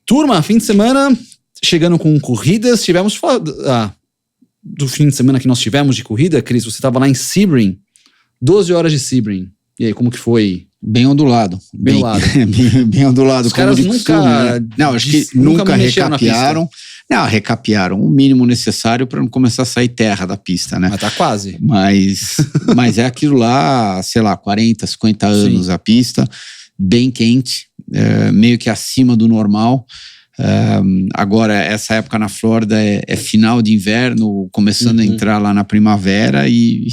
Turma, fim de semana, chegando com corridas, tivemos... do fim de semana que nós tivemos de corrida, Cris, você estava lá em Sebring, 12 horas de Sebring. E aí, como que foi? Bem ondulado. Bem ondulado. Bem ondulado. Os caras nunca... Não, acho que nunca recapearam. Não, recapearam o mínimo necessário para não começar a sair terra da pista, né? Mas tá quase. Mas é aquilo lá, sei lá, 40, 50 anos. Sim. A pista, bem quente, meio que acima do normal. Agora, essa época na Flórida é final de inverno, começando a entrar lá na primavera e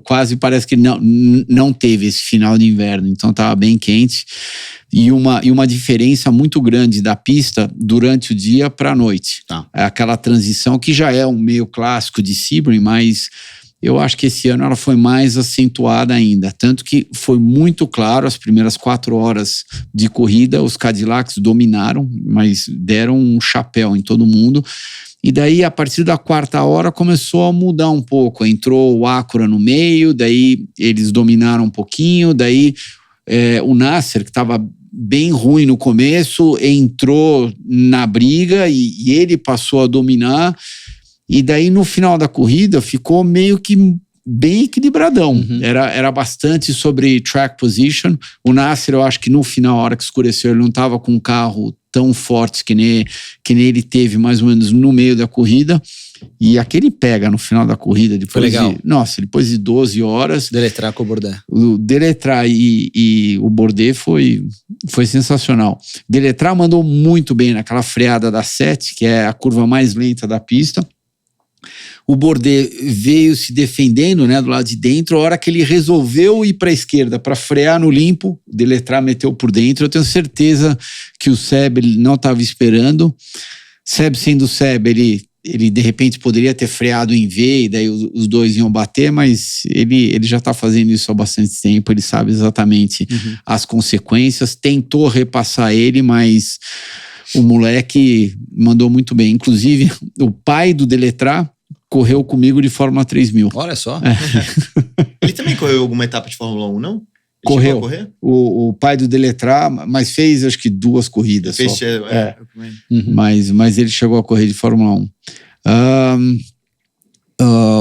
quase parece que não teve esse final de inverno, então estava bem quente e uma diferença muito grande da pista durante o dia para a noite. Tá. É aquela transição que já é um meio clássico de Sebring, mas eu acho que esse ano ela foi mais acentuada ainda. Tanto que foi muito claro, as primeiras 4 horas de corrida, os Cadillacs dominaram, mas deram um chapéu em todo mundo. E daí, a partir da 4ª hora, começou a mudar um pouco. Entrou o Acura no meio, daí eles dominaram um pouquinho, daí o Nasser, que estava bem ruim no começo, entrou na briga e ele passou a dominar. E daí, no final da corrida, ficou meio que bem equilibradão. Era bastante sobre track position. O Nasser, eu acho que no final, a hora que escureceu, ele não estava com um carro tão forte que nem ele teve mais ou menos no meio da corrida. E aquele pega no final da corrida, depois foi legal. Depois de 12 horas... Deletrar com o Bourdais. O Deletrar e o Bourdais foi sensacional. Deletrar mandou muito bem naquela freada da 7, que é a curva mais lenta da pista. O Bourdais veio se defendendo, né, do lado de dentro. A hora que ele resolveu ir para a esquerda para frear no limpo, o Deletrar meteu por dentro. Eu tenho certeza que o Seb ele não estava esperando. Seb sendo Seb, ele de repente poderia ter freado em V e daí os dois iam bater, mas ele já está fazendo isso há bastante tempo. Ele sabe exatamente as consequências. Tentou repassar ele, mas o moleque mandou muito bem. Inclusive, o pai do Deletrar correu comigo de Fórmula 3000. Olha só. Ele também correu alguma etapa de Fórmula 1, não? Ele correu. O pai do Deletrar, mas fez acho que 2 corridas só. Mas ele chegou a correr de Fórmula 1.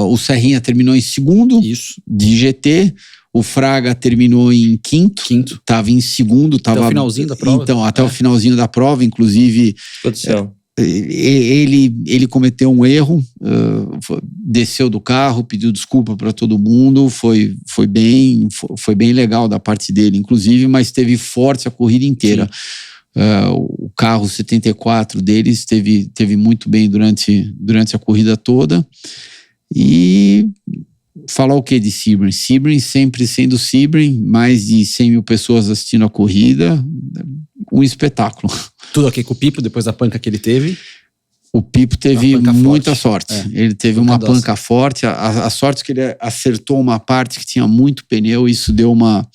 O Serrinha terminou em segundo. Isso. De GT. O Fraga terminou em quinto. Estava em segundo. Até o finalzinho da prova. Então, até o finalzinho da prova, inclusive... Ele cometeu um erro, desceu do carro, pediu desculpa para todo mundo, foi bem legal da parte dele, inclusive, mas teve forte a corrida inteira. O carro 74 deles teve muito bem durante a corrida toda. E falar o que de Sebring? Sebring sempre sendo Sebring, mais de 100 mil pessoas assistindo a corrida, um espetáculo. Tudo aqui com o Pipo, depois da panca que ele teve. O Pipo teve muita sorte. Ele teve uma panca forte. A sorte que ele acertou uma parte que tinha muito pneu, isso deu uma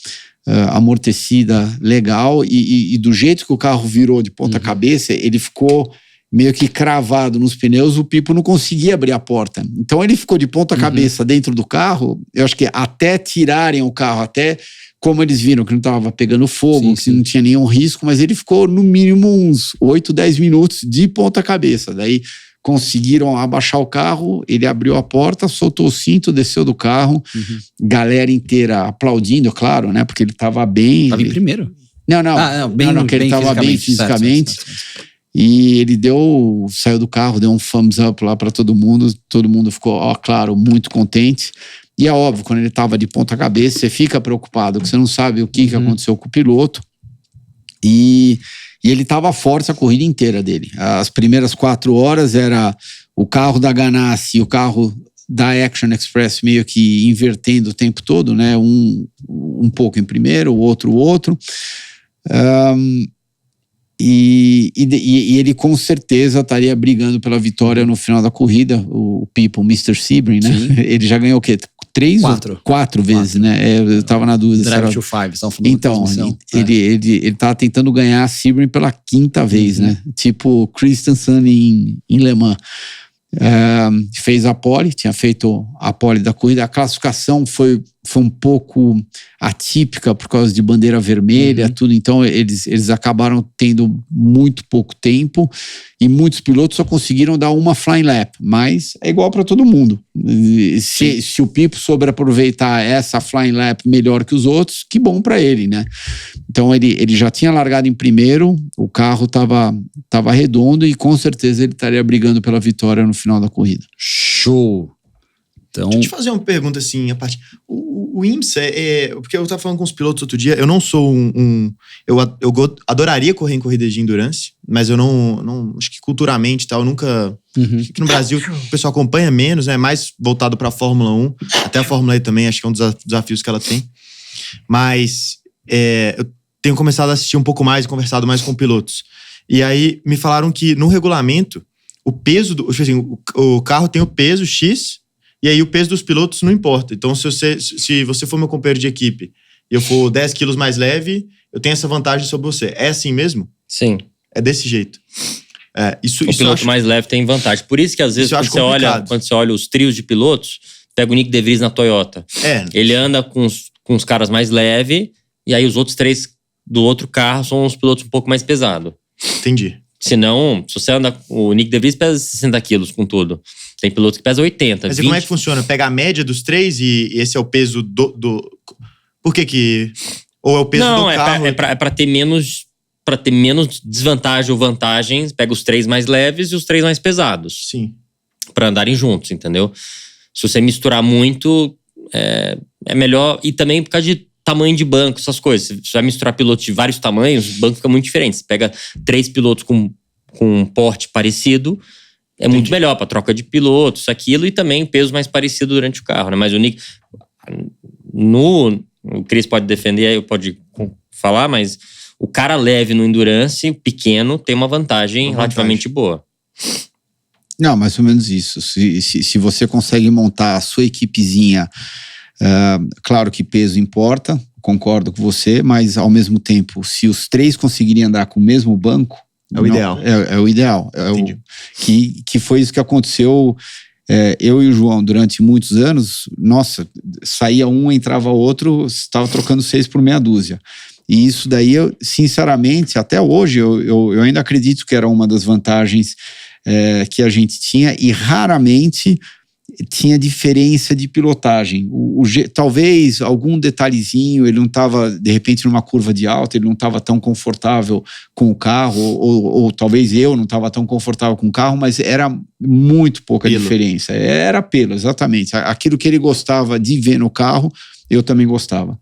amortecida legal. E do jeito que o carro virou de ponta cabeça, ele ficou meio que cravado nos pneus. O Pipo não conseguia abrir a porta. Então ele ficou de ponta cabeça dentro do carro. Eu acho que até tirarem o carro, até... Como eles viram que não estava pegando fogo, que não tinha nenhum risco, mas ele ficou no mínimo uns 8, 10 minutos de ponta cabeça. Daí conseguiram abaixar o carro, ele abriu a porta, soltou o cinto, desceu do carro, galera inteira aplaudindo, claro, né? Porque ele estava bem. Estava em primeiro? Não, que ele estava bem fisicamente. Certo. E ele saiu do carro, deu um thumbs up lá para todo mundo ficou, claro, muito contente. E é óbvio, quando ele estava de ponta cabeça, você fica preocupado, porque você não sabe o que aconteceu com o piloto. E ele estava forte a corrida inteira dele. As primeiras 4 horas era o carro da Ganassi e o carro da Action Express meio que invertendo o tempo todo, né? Um pouco em primeiro, o outro. E ele com certeza estaria brigando pela vitória no final da corrida, o Pipo, o Mr. Sebring, né? Ele já ganhou o quê? 4 vezes, né? Eu tava na dúvida. Drive to 5, então, ele tava tentando ganhar a Sebring pela 5ª vez, né? Tipo Christensen em Le Mans. Fez a pole, tinha feito a pole da corrida. A classificação foi foi um pouco atípica por causa de bandeira vermelha, tudo. Então, eles acabaram tendo muito pouco tempo e muitos pilotos só conseguiram dar uma flying lap, mas é igual para todo mundo. Se o Pipo souber aproveitar essa flying lap melhor que os outros, que bom para ele, né? Então, ele já tinha largado em primeiro, o carro tava redondo e com certeza ele estaria brigando pela vitória no final da corrida. Show! Então, Deixa eu te fazer uma pergunta assim, a parte. O IMSA porque eu tava falando com os pilotos outro dia, eu não sou eu adoraria correr em corridas de endurance, mas eu não acho que culturalmente e tal, nunca. Acho que no Brasil o pessoal acompanha menos, né? Mais voltado pra Fórmula 1, até a Fórmula E também, acho que é um dos desafios que ela tem. Mas eu tenho começado a assistir um pouco mais e conversado mais com pilotos. E aí me falaram que no regulamento, o peso tipo assim, o carro tem o peso X. E aí o peso dos pilotos não importa. Então, se você for meu companheiro de equipe e eu for 10 quilos mais leve, eu tenho essa vantagem sobre você. É assim mesmo? Sim. É desse jeito. O piloto mais leve tem vantagem. Por isso que às vezes quando você olha os trios de pilotos, pega o Nick De Vries na Toyota. Ele anda com os caras mais leves e aí os outros 3 do outro carro são os pilotos um pouco mais pesados. Entendi. Senão, se você anda... O Nick De Vries pesa 60 quilos com tudo. Tem pilotos que pesam 80. Mas 20. como é que funciona? Pega a média dos 3 e esse é o peso do... Por que... Ou é o peso do carro? É pra ter menos... Pra ter menos desvantagem ou vantagens, pega os 3 mais leves e os 3 mais pesados. Sim. Pra andarem juntos, entendeu? Se você misturar muito, é melhor. E também por causa de tamanho de banco, essas coisas. Se você vai misturar pilotos de vários tamanhos, o banco fica muito diferente. Você pega 3 pilotos com um porte parecido, é muito melhor para troca de pilotos, aquilo, e também peso mais parecido durante o carro, né? Mas o Nick... O Chris pode defender, eu pode falar, mas o cara leve no endurance, pequeno, tem uma vantagem relativamente boa. Não, mais ou menos isso. Se você consegue montar a sua equipezinha, claro que peso importa, concordo com você, mas ao mesmo tempo, se os 3 conseguirem andar com o mesmo banco, é o ideal. É o ideal. Que foi isso que aconteceu. Eu e o João, durante muitos anos, nossa, saía um, entrava outro, estava trocando 6 por meia dúzia. E isso daí, sinceramente, até hoje, eu ainda acredito que era uma das vantagens que a gente tinha, e raramente tinha diferença de pilotagem. Talvez algum detalhezinho, ele não estava, de repente, numa curva de alta, ele não estava tão confortável com o carro, ou talvez eu não estava tão confortável com o carro, mas era muito pouca diferença. Era pelo, exatamente. Aquilo que ele gostava de ver no carro, eu também gostava.